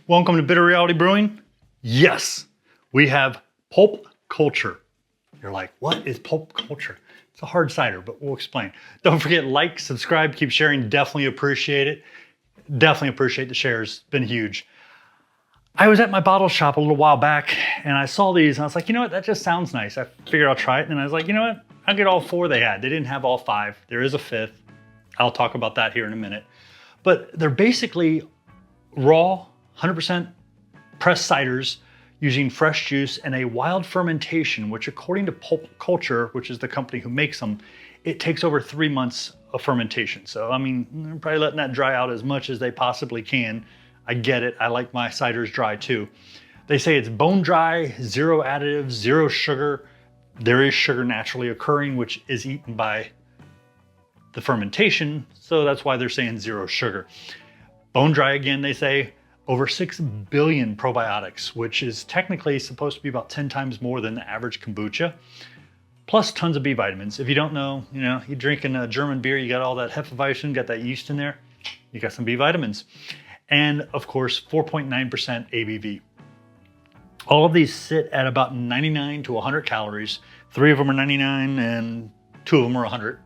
Welcome to Bitter Reality Brewing. Yes, we have Pulp Culture. You're like, what is Pulp Culture? It's a hard cider, but we'll explain. Don't forget, like, subscribe, keep sharing. Definitely appreciate it. Definitely appreciate the shares. Been huge. I was at my bottle shop a little while back and I saw these and I was like, you know what? That just sounds nice. I figured I'll try it. And I was like, you know what? I'll get all four they had. They didn't have all five. There is a fifth. I'll talk about that here in a minute. But they're basically raw, 100% pressed ciders using fresh juice and a wild fermentation, which according to Pulp Culture, which is the company who makes them, it takes over 3 months of fermentation. So, I mean, they're probably letting that dry out as much as they possibly can. I get it. I like my ciders dry too. They say it's bone dry, zero additives, zero sugar. There is sugar naturally occurring, which is eaten by the fermentation. So that's why they're saying zero sugar. Bone dry again, they say over 6 billion probiotics, which is technically supposed to be about 10 times more than the average kombucha, plus tons of B vitamins. If you don't know, you're drinking a German beer, you got all that Hefeweizen, got that yeast in there, you got some B vitamins. And of course, 4.9% ABV. All of these sit at about 99 to 100 calories. 3 of them are 99 and 2 of them are 100.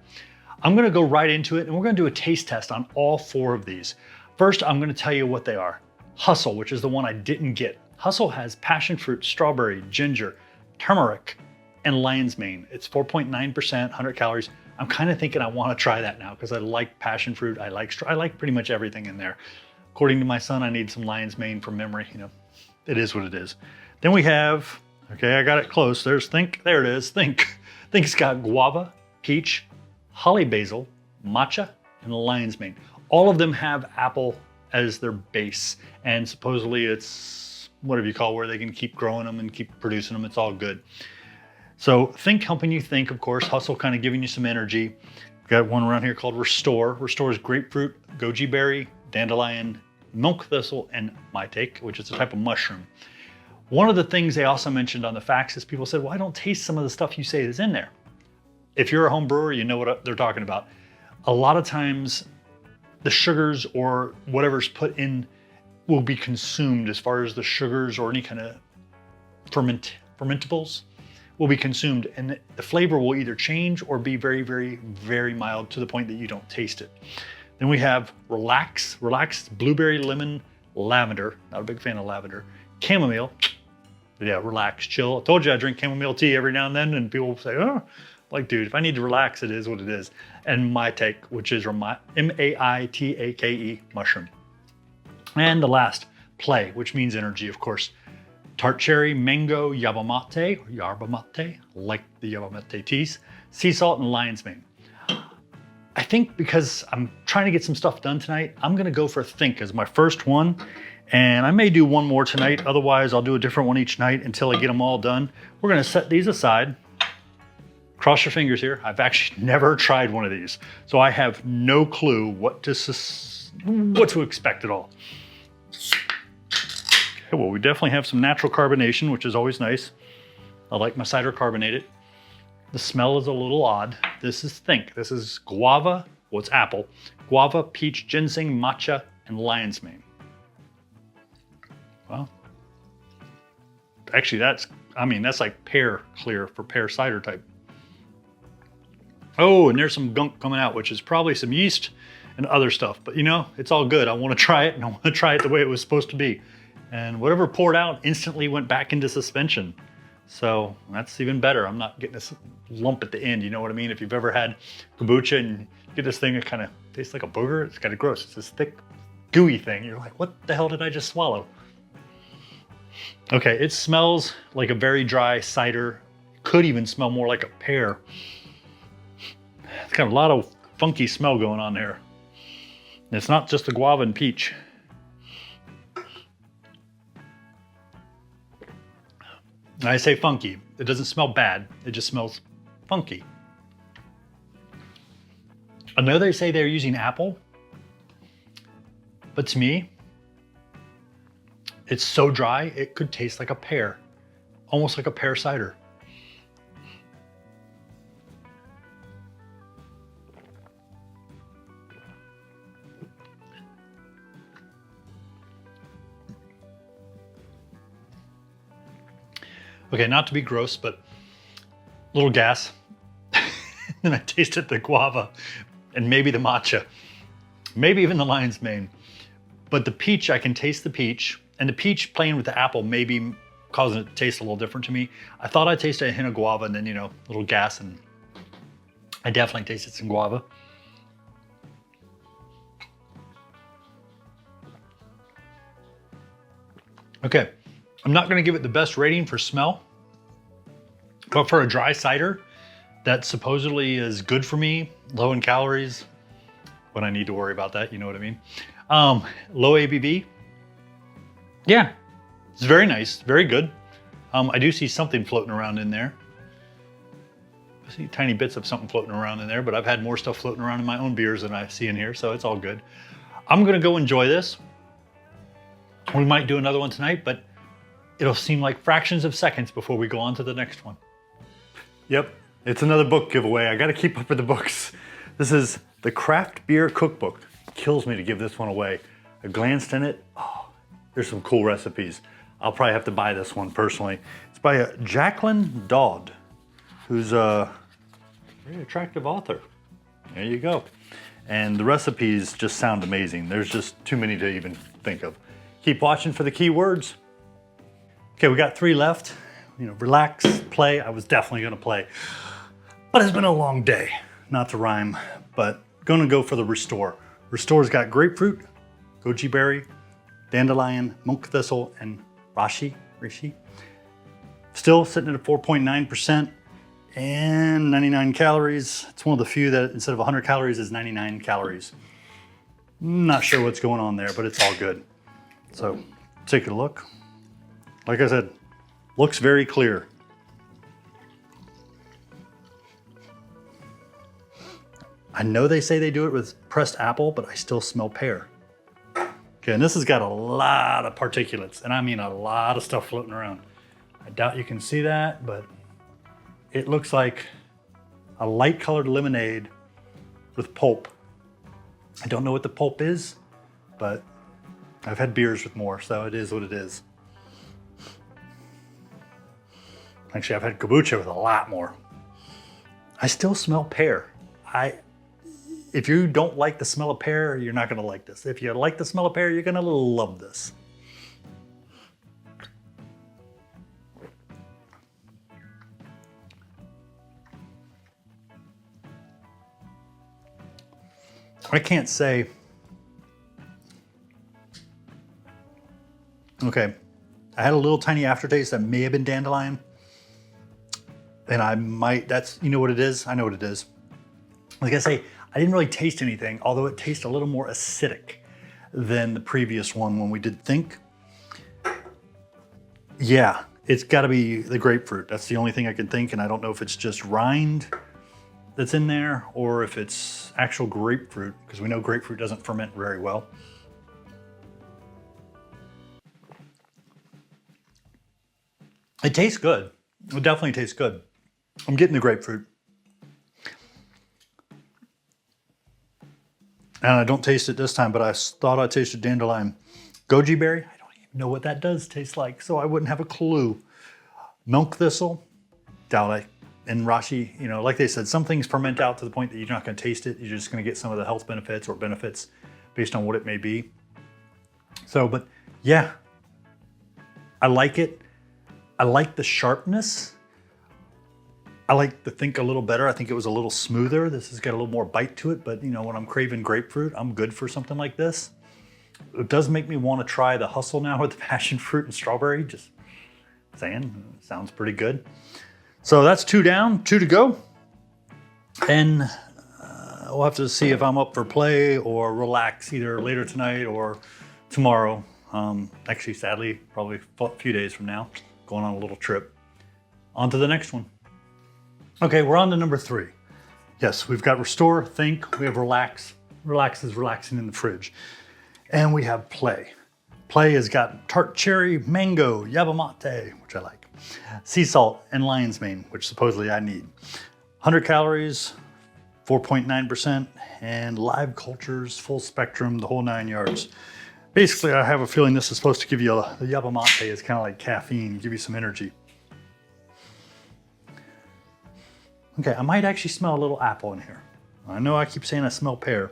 I'm gonna go right into it and we're gonna do a taste test on all 4 of these. First, I'm gonna tell you what they are. Hustle, which is the one I didn't get. Hustle has passion fruit, strawberry, ginger, turmeric, and lion's mane. It's 4.9%, 100 calories. I'm kind of thinking I want to try that now because I like passion fruit. I like pretty much everything in there. According to my son, I need some lion's mane from memory. It is what it is. Then we have, okay, I got it close. There's Think. There it is. Think. Think's got guava, peach, holly basil, matcha, and lion's mane. All of them have apple as their base, and supposedly it's whatever you call where they can keep growing them and keep producing them. It's all good. So Think helping you think, of course. Hustle kind of giving you some energy. Got one around here called Restore. Restore is grapefruit, goji berry, dandelion, milk thistle, and maitake, which is a type of mushroom. One of the things they also mentioned on the facts is people said, well, I don't taste some of the stuff you say is in there. If you're a home brewer, you know what they're talking about. A lot of times the sugars or whatever's put in will be consumed, as far as the sugars or any kind of fermentables will be consumed, and the flavor will either change or be very, very, very mild to the point that you don't taste it. Then we have Relax. Relax, blueberry, lemon, lavender. Not a big fan of lavender. Chamomile. Yeah, relax, chill. I told you I drink chamomile tea every now and then, and people say, oh, like, dude, if I need to relax, it is what it is. And maitake, which is M-A-I-T-A-K-E, mushroom. And the last, Play, which means energy, of course. Tart cherry, mango, yerba mate, like the yerba mate teas, sea salt, and lion's mane. I think because I'm trying to get some stuff done tonight, I'm gonna go for Think as my first one. And I may do one more tonight. Otherwise, I'll do a different one each night until I get them all done. We're gonna set these aside. Cross your fingers here. I've actually never tried one of these, so I have no clue what to expect at all. Okay, well, we definitely have some natural carbonation, which is always nice. I like my cider carbonated. The smell is a little odd. This is Think. This is guava, well, it's apple, guava, peach, ginseng, matcha, and lion's mane. Well, actually that's like pear clear for pear cider type. Oh, and there's some gunk coming out, which is probably some yeast and other stuff. But it's all good. I want to try it, and I want to try it the way it was supposed to be. And whatever poured out instantly went back into suspension. So that's even better. I'm not getting this lump at the end, you know what I mean? If you've ever had kombucha and you get this thing that kind of tastes like a booger, it's kind of gross. It's this thick, gooey thing. You're like, what the hell did I just swallow? Okay, it smells like a very dry cider. Could even smell more like a pear. It's got a lot of funky smell going on there. And it's not just the guava and peach. I say funky. It doesn't smell bad. It just smells funky. I know they say they're using apple, but to me, it's so dry, it could taste like a pear. Almost like a pear cider. Okay, not to be gross, but a little gas. And I tasted the guava and maybe the matcha, maybe even the lion's mane. But the peach, I can taste the peach, and the peach playing with the apple maybe causing it to taste a little different to me. I thought I tasted a hint of guava and then, you know, a little gas, and I definitely tasted some guava. Okay, I'm not gonna give it the best rating for smell, but for a dry cider that supposedly is good for me, low in calories, when I need to worry about that, you know what I mean? Low ABV, yeah, it's very nice, very good. I do see something floating around in there. I see tiny bits of something floating around in there, but I've had more stuff floating around in my own beers than I see in here, so it's all good. I'm gonna go enjoy this. We might do another one tonight, but it'll seem like fractions of seconds before we go on to the next one. Yep, it's another book giveaway. I gotta keep up with the books. This is the Craft Beer Cookbook. Kills me to give this one away. I glanced in it, oh, there's some cool recipes. I'll probably have to buy this one personally. It's by Jacqueline Dodd, who's a very attractive author. There you go. And the recipes just sound amazing. There's just too many to even think of. Keep watching for the keywords. Okay, we got 3 left. You know, relax, play. I was definitely gonna play, but it's been a long day. Not to rhyme, but gonna go for the Restore. Restore's got grapefruit, goji berry, dandelion, monk thistle, and reishi. Still sitting at a 4.9% and 99 calories. It's one of the few that instead of 100 calories is 99 calories. Not sure what's going on there, but it's all good. So take a look. Like I said, looks very clear. I know they say they do it with pressed apple, but I still smell pear. Okay, and this has got a lot of particulates, and I mean a lot of stuff floating around. I doubt you can see that, but it looks like a light colored lemonade with pulp. I don't know what the pulp is, but I've had beers with more, so it is what it is. Actually, I've had kombucha with a lot more. I still smell pear. If you don't like the smell of pear, you're not gonna like this. If you like the smell of pear, you're gonna love this. I can't say. Okay, I had a little tiny aftertaste that may have been dandelion. And I might, that's, you know what it is? I know what it is. Like I say, I didn't really taste anything, although it tastes a little more acidic than the previous one when we did Think. Yeah, it's gotta be the grapefruit. That's the only thing I can think, and I don't know if it's just rind that's in there or if it's actual grapefruit, because we know grapefruit doesn't ferment very well. It tastes good. It definitely tastes good. I'm getting the grapefruit. And I don't taste it this time, but I thought I tasted dandelion. Goji berry, I don't even know what that does taste like, so I wouldn't have a clue. Milk thistle, doubt I. And reishi, you know, like they said, some things ferment out to the point that you're not gonna taste it. You're just gonna get some of the health benefits or benefits based on what it may be. So, but yeah, I like it. I like the sharpness. I like the Think a little better. I think it was a little smoother. This has got a little more bite to it, but you know, when I'm craving grapefruit, I'm good for something like this. It does make me want to try the Hustle now with the passion fruit and strawberry. Just saying, sounds pretty good. So that's 2 down, 2 to go. And we'll have to see if I'm up for play or relax either later tonight or tomorrow. Actually, sadly, probably a few days from now, going on a little trip. On to the next one. Okay, we're on to number 3. Yes, we've got Restore, Think, we have Relax. Relax is relaxing in the fridge. And we have Play. Play has got tart cherry, mango, yerba mate, which I like, sea salt, and lion's mane, which supposedly I need. 100 calories, 4.9%, and live cultures, full spectrum, the whole 9 yards. Basically, I have a feeling this is supposed to give you the yerba mate is kind of like caffeine, give you some energy. Okay, I might actually smell a little apple in here. I know I keep saying I smell pear.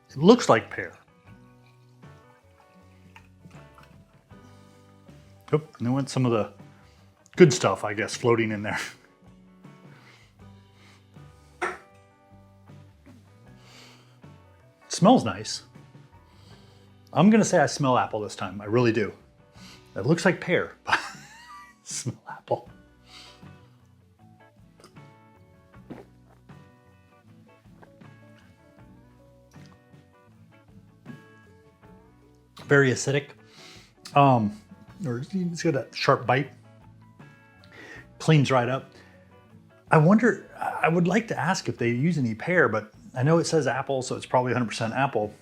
It looks like pear. Oh, and then went some of the good stuff, I guess, floating in there. It smells nice. I'm gonna say I smell apple this time. I really do. It looks like pear, but smell apple. Very acidic. Or it's got a sharp bite. Cleans right up. I wonder, I would like to ask if they use any pear, but I know it says apple, so it's probably 100% apple.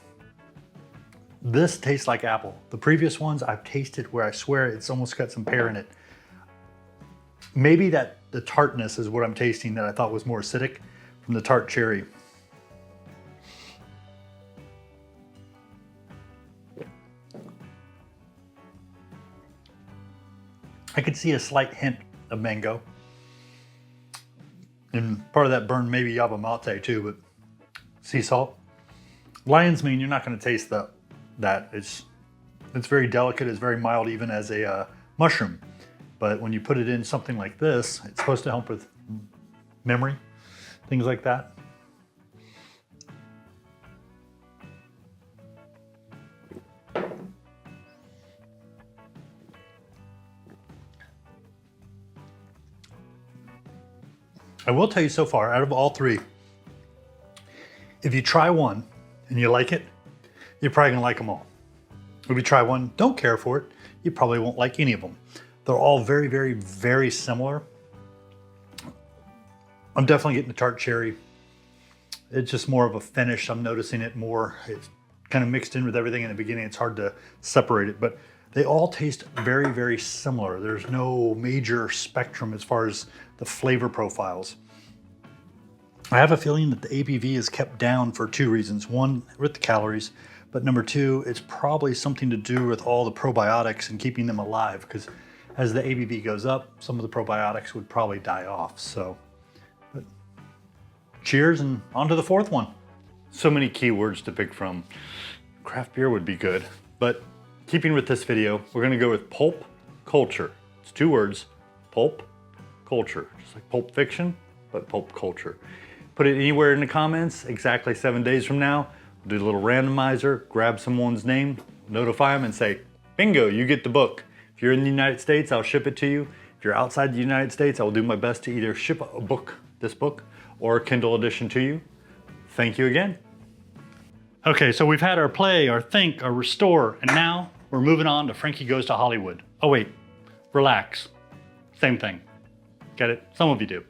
This tastes like apple. The previous ones I've tasted where I swear it's almost got some pear in it. Maybe that the tartness is what I'm tasting that I thought was more acidic from the tart cherry. I could see a slight hint of mango. And part of that burn maybe yerba mate too, but sea salt. Lion's mane, you're not gonna taste that. It's very delicate, it's very mild even as a mushroom. But when you put it in something like this, it's supposed to help with memory, things like that. I will tell you so far, out of all three, if you try one and you like it, you're probably gonna like them all. If you try one, don't care for it, you probably won't like any of them. They're all very, very, very similar. I'm definitely getting the tart cherry. It's just more of a finish. I'm noticing it more. It's kind of mixed in with everything in the beginning. It's hard to separate it, but they all taste very, very similar. There's no major spectrum as far as the flavor profiles. I have a feeling that the ABV is kept down for two reasons. One, with the calories, but number two, it's probably something to do with all the probiotics and keeping them alive, because as the ABV goes up, some of the probiotics would probably die off. So, but cheers and on to the fourth one. So many keywords to pick from. Craft beer would be good, but keeping with this video, we're gonna go with Pulp Culture. It's two words, Pulp Culture. Just like Pulp Fiction, but Pulp Culture. Put it anywhere in the comments, exactly 7 days from now. We'll do a little randomizer, grab someone's name, notify them and say, bingo, you get the book. If you're in the United States, I'll ship it to you. If you're outside the United States, I will do my best to either ship a book, this book, or a Kindle edition to you. Thank you again. Okay, so we've had our play, our think, our restore, and now we're moving on to Frankie Goes to Hollywood. Oh wait, relax. Same thing. Get it? Some of you do.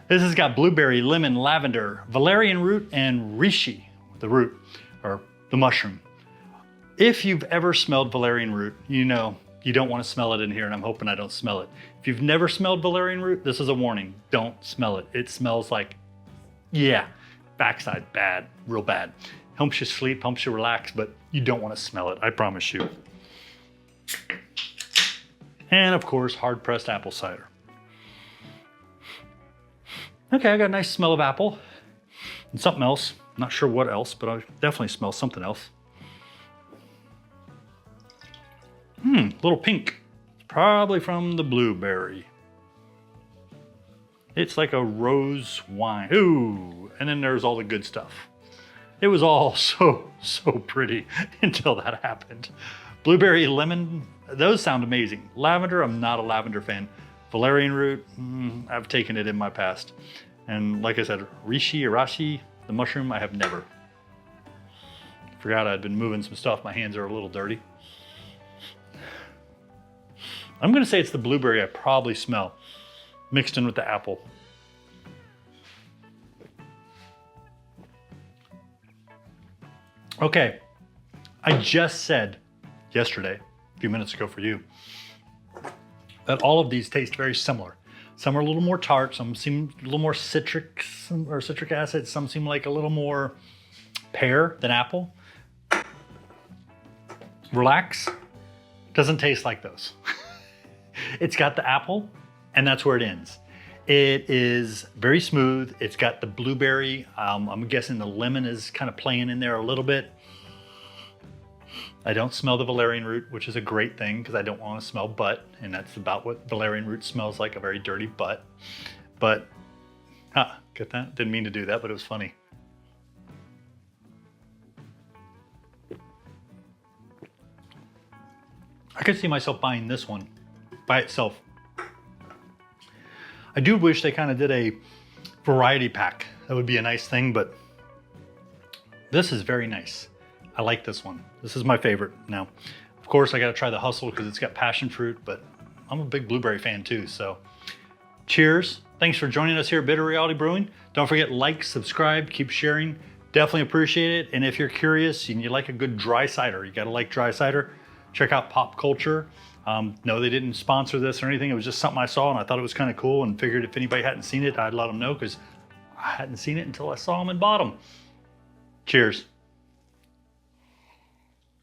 This has got blueberry, lemon, lavender, valerian root, and reishi, the root, or the mushroom. If you've ever smelled valerian root, you know you don't want to smell it in here, and I'm hoping I don't smell it. If you've never smelled valerian root, this is a warning. Don't smell it. It smells like, yeah, backside bad, real bad. Helps you sleep, helps you relax, but you don't want to smell it, I promise you. And of course, hard-pressed apple cider. Okay, I got a nice smell of apple and something else. Not sure what else, but I definitely smell something else. A little pink. It's probably from the blueberry. It's like a rose wine. Ooh, and then there's all the good stuff. It was all so pretty until that happened. Blueberry, lemon, those sound amazing. Lavender, I'm not a lavender fan. Valerian root, I've taken it in my past. And like I said, reishi, the mushroom, I have never. Forgot I'd been moving some stuff. My hands are a little dirty. I'm gonna say it's the blueberry I probably smell, mixed in with the apple. Okay, I just said yesterday, a few minutes ago for you, that all of these taste very similar. Some are a little more tart, some seem a little more citric acid, some seem like a little more pear than apple. Relax, doesn't taste like those. It's got the apple, and that's where it ends. It is very smooth. It's got the blueberry. I'm guessing the lemon is kind of playing in there a little bit. I don't smell the valerian root, which is a great thing because I don't want to smell butt, and that's about what valerian root smells like, a very dirty butt. But, get that? Didn't mean to do that, but it was funny. I could see myself buying this one by itself. I do wish they kind of did a variety pack. That would be a nice thing, but this is very nice. I like this one. This is my favorite. Now, of course, I got to try the Hustle because it's got passion fruit, but I'm a big blueberry fan too. So cheers. Thanks for joining us here at Bitter Reality Brewing. Don't forget, like, subscribe, keep sharing. Definitely appreciate it. And if you're curious and you like a good dry cider, you got to like dry cider, check out Pulp Culture. No, they didn't sponsor this or anything. It was just something I saw and I thought it was kind of cool and figured if anybody hadn't seen it, I'd let them know because I hadn't seen it until I saw them and bought them. Cheers.